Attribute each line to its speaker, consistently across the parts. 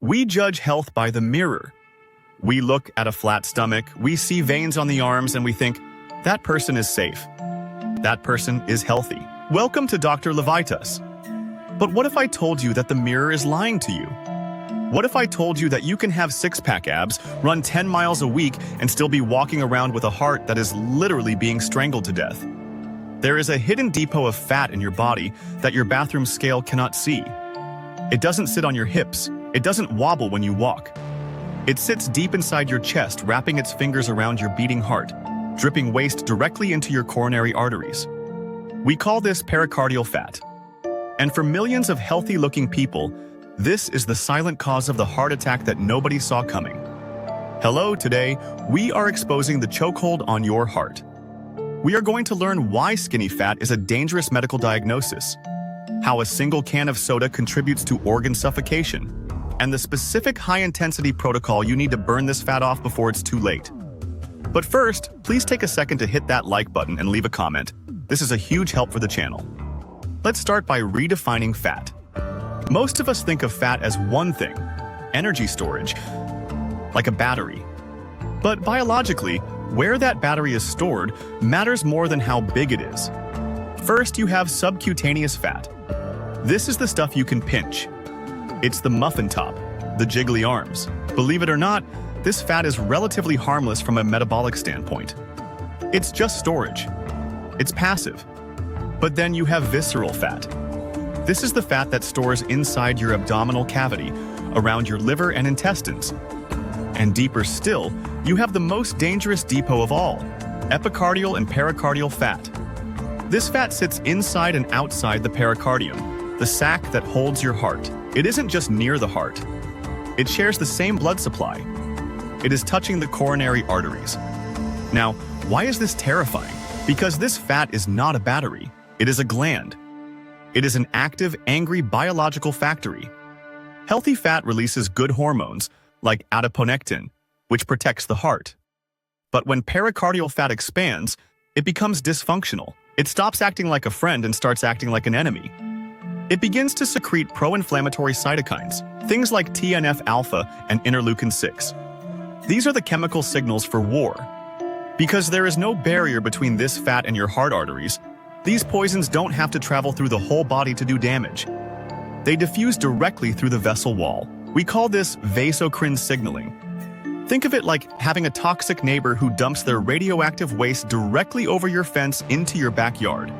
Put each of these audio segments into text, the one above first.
Speaker 1: We judge health by the mirror. We look at a flat stomach, we see veins on the arms, and we think, that person is safe. That person is healthy. Welcome to Dr. Levitas. But what if I told you that the mirror is lying to you? What if I told you that you can have six-pack abs, run 10 miles a week, and still be walking around with a heart that is literally being strangled to death? There is a hidden depot of fat in your body that your bathroom scale cannot see. It doesn't sit on your hips. It doesn't wobble when you walk. It sits deep inside your chest, wrapping its fingers around your beating heart, dripping waste directly into your coronary arteries. We call this pericardial fat. And for millions of healthy-looking people, this is the silent cause of the heart attack that nobody saw coming. Hello, today, we are exposing the chokehold on your heart. We are going to learn why skinny fat is a dangerous medical diagnosis, how a single can of soda contributes to organ suffocation, and the specific high-intensity protocol you need to burn this fat off before it's too late. But first, please take a second to hit that like button and leave a comment. This is a huge help for the channel. Let's start by redefining fat. Most of us think of fat as one thing, energy storage, like a battery. But biologically, where that battery is stored matters more than how big it is. First, you have subcutaneous fat. This is the stuff you can pinch. It's the muffin top, the jiggly arms. Believe it or not, this fat is relatively harmless from a metabolic standpoint. It's just storage. It's passive. But then you have visceral fat. This is the fat that stores inside your abdominal cavity, around your liver and intestines. And deeper still, you have the most dangerous depot of all, epicardial and pericardial fat. This fat sits inside and outside the pericardium, the sac that holds your heart. It isn't just near the heart. It shares the same blood supply. It is touching the coronary arteries. Now, why is this terrifying? Because this fat is not a battery. It is a gland. It is an active, angry biological factory. Healthy fat releases good hormones, like adiponectin, which protects the heart. But when pericardial fat expands, it becomes dysfunctional. It stops acting like a friend and starts acting like an enemy. It begins to secrete pro-inflammatory cytokines, things like TNF-alpha and interleukin-6. These are the chemical signals for war. Because there is no barrier between this fat and your heart arteries, these poisons don't have to travel through the whole body to do damage. They diffuse directly through the vessel wall. We call this Vasocrine Signaling. Think of it like having a toxic neighbor who dumps their radioactive waste directly over your fence into your backyard.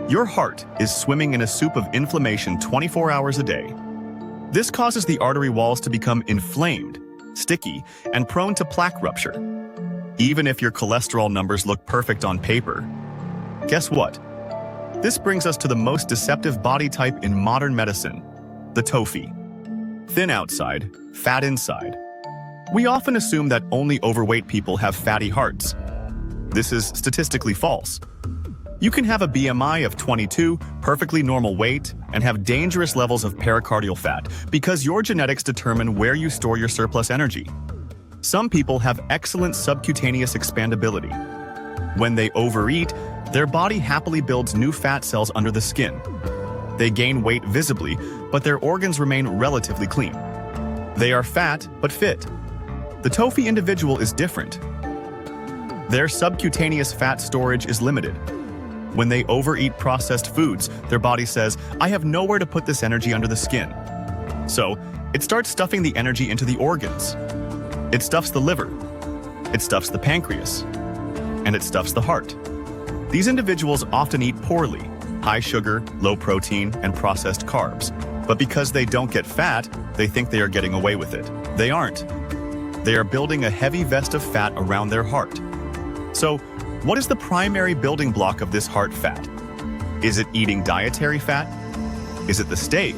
Speaker 1: Your heart is swimming in a soup of inflammation 24 hours a day. This causes the artery walls to become inflamed, sticky, and prone to plaque rupture. Even if your cholesterol numbers look perfect on paper. Guess what? This brings us to the most deceptive body type in modern medicine, the TOFI. Thin outside, fat inside. We often assume that only overweight people have fatty hearts. This is statistically false. You can have a BMI of 22, perfectly normal weight, and have dangerous levels of pericardial fat because your genetics determine where you store your surplus energy. Some people have excellent subcutaneous expandability. When they overeat, their body happily builds new fat cells under the skin. They gain weight visibly, but their organs remain relatively clean. They are fat, but fit. The TOFI individual is different. Their subcutaneous fat storage is limited. When they overeat processed foods, their body says, I have nowhere to put this energy under the skin. So, it starts stuffing the energy into the organs. It stuffs the liver. It stuffs the pancreas. And it stuffs the heart. These individuals often eat poorly, high sugar, low protein, and processed carbs. But because they don't get fat, they think they are getting away with it. They aren't. They are building a heavy vest of fat around their heart. So, what is the primary building block of this heart fat? Is it eating dietary fat? Is it the steak?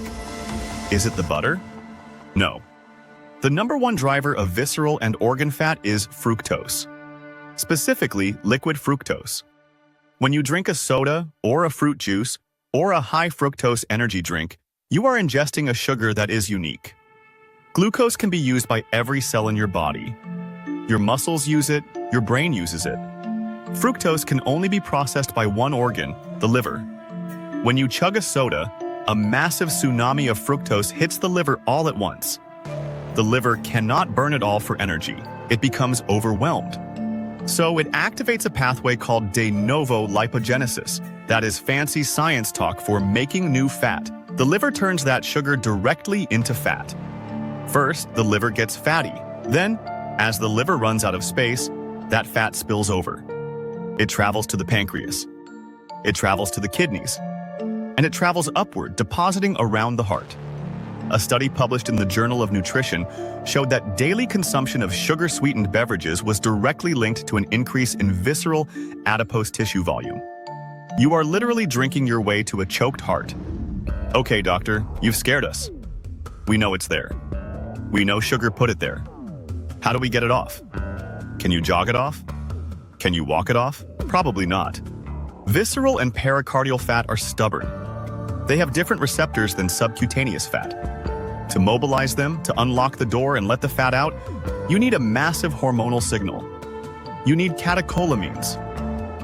Speaker 1: Is it the butter? No. The number one driver of visceral and organ fat is fructose. Specifically, liquid fructose. When you drink a soda, or a fruit juice, or a high fructose energy drink, you are ingesting a sugar that is unique. Glucose can be used by every cell in your body. Your muscles use it, your brain uses it. Fructose can only be processed by one organ, the liver. When you chug a soda, a massive tsunami of fructose hits the liver all at once. The liver cannot burn it all for energy. It becomes overwhelmed. So it activates a pathway called de novo lipogenesis. That is fancy science talk for making new fat. The liver turns that sugar directly into fat. First, the liver gets fatty. Then, as the liver runs out of space, that fat spills over. It travels to the pancreas. It travels to the kidneys. And it travels upward, depositing around the heart. A study published in the Journal of Nutrition showed that daily consumption of sugar-sweetened beverages was directly linked to an increase in visceral adipose tissue volume. You are literally drinking your way to a choked heart. Okay, doctor, you've scared us. We know it's there. We know sugar put it there. How do we get it off? Can you jog it off? Can you walk it off? Probably not. Visceral and pericardial fat are stubborn. They have different receptors than subcutaneous fat. To mobilize them, to unlock the door and let the fat out, you need a massive hormonal signal. You need catecholamines,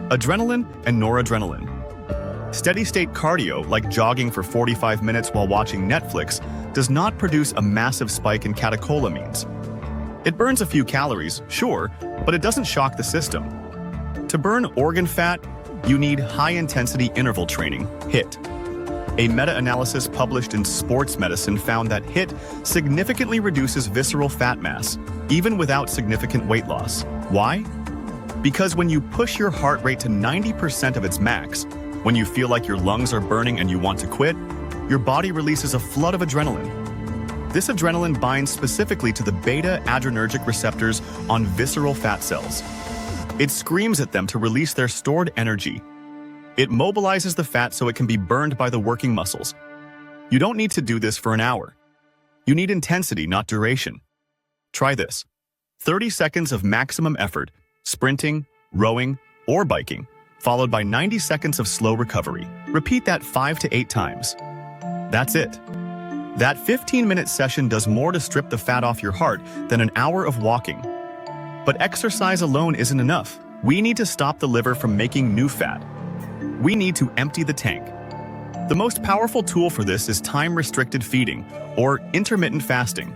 Speaker 1: adrenaline and noradrenaline. Steady-state cardio, like jogging for 45 minutes while watching Netflix, does not produce a massive spike in catecholamines. It burns a few calories, sure, but it doesn't shock the system. To burn organ fat, you need high-intensity interval training, HIIT. A meta-analysis published in Sports Medicine found that HIIT significantly reduces visceral fat mass, even without significant weight loss. Why? Because when you push your heart rate to 90% of its max, when you feel like your lungs are burning and you want to quit, your body releases a flood of adrenaline. This adrenaline binds specifically to the beta-adrenergic receptors on visceral fat cells. It screams at them to release their stored energy. It mobilizes the fat so it can be burned by the working muscles. You don't need to do this for an hour. You need intensity, not duration. Try this. 30 seconds of maximum effort, sprinting, rowing, or biking, followed by 90 seconds of slow recovery. Repeat that 5 to 8 times. That's it. That 15-minute session does more to strip the fat off your heart than an hour of walking. But exercise alone isn't enough. We need to stop the liver from making new fat. We need to empty the tank. The most powerful tool for this is time-restricted feeding, or intermittent fasting.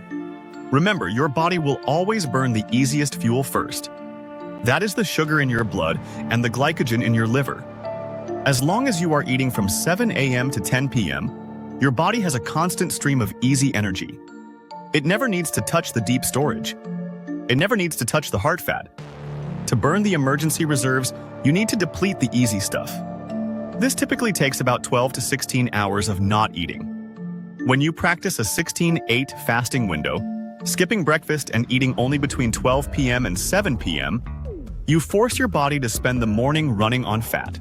Speaker 1: Remember, your body will always burn the easiest fuel first. That is the sugar in your blood and the glycogen in your liver. As long as you are eating from 7 a.m. to 10 p.m., your body has a constant stream of easy energy. It never needs to touch the deep storage. It never needs to touch the heart fat. To burn the emergency reserves, you need to deplete the easy stuff. This typically takes about 12 to 16 hours of not eating. When you practice a 16-8 fasting window, skipping breakfast and eating only between 12 p.m. and 7 p.m., you force your body to spend the morning running on fat.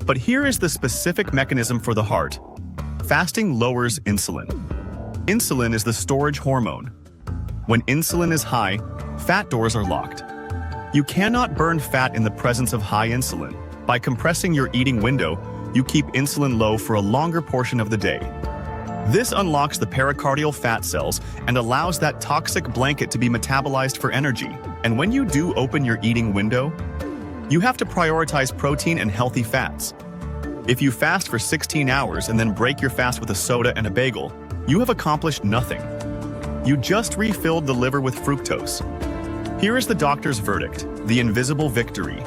Speaker 1: But here is the specific mechanism for the heart. Fasting lowers insulin. Insulin is the storage hormone. When insulin is high, fat doors are locked. You cannot burn fat in the presence of high insulin. By compressing your eating window, you keep insulin low for a longer portion of the day. This unlocks the pericardial fat cells and allows that toxic blanket to be metabolized for energy. And when you do open your eating window, you have to prioritize protein and healthy fats. If you fast for 16 hours and then break your fast with a soda and a bagel, you have accomplished nothing. You just refilled the liver with fructose. Here is the doctor's verdict, the invisible victory.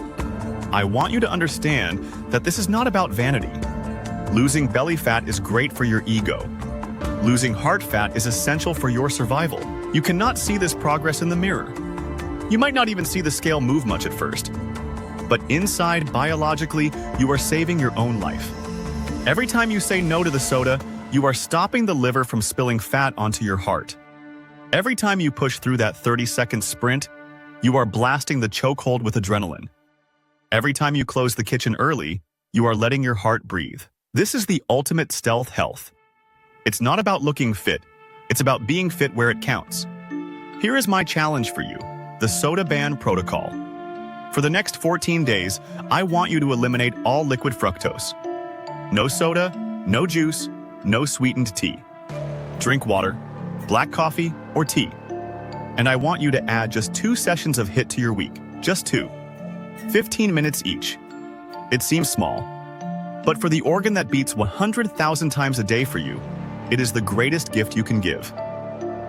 Speaker 1: I want you to understand that this is not about vanity. Losing belly fat is great for your ego. Losing heart fat is essential for your survival. You cannot see this progress in the mirror. You might not even see the scale move much at first. But inside, biologically, you are saving your own life. Every time you say no to the soda, you are stopping the liver from spilling fat onto your heart. Every time you push through that 30-second sprint, you are blasting the chokehold with adrenaline. Every time you close the kitchen early, you are letting your heart breathe. This is the ultimate stealth health. It's not about looking fit. It's about being fit where it counts. Here is my challenge for you, the soda ban protocol. For the next 14 days, I want you to eliminate all liquid fructose. No soda, no juice, no sweetened tea. Drink water, black coffee, or tea. And I want you to add just 2 sessions of HIIT to your week, just 2. 15 minutes each. It seems small, but for the organ that beats 100,000 times a day for you, it is the greatest gift you can give.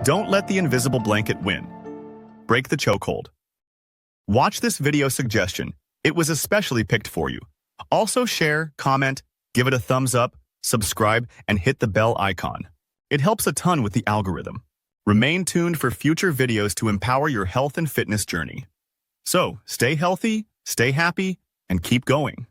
Speaker 1: Don't let the invisible blanket win. Break the chokehold. Watch this video suggestion. It was especially picked for you. Also share, comment, give it a thumbs up, subscribe, and hit the bell icon. It helps a ton with the algorithm. Remain tuned for future videos to empower your health and fitness journey. So, stay healthy, stay happy, and keep going.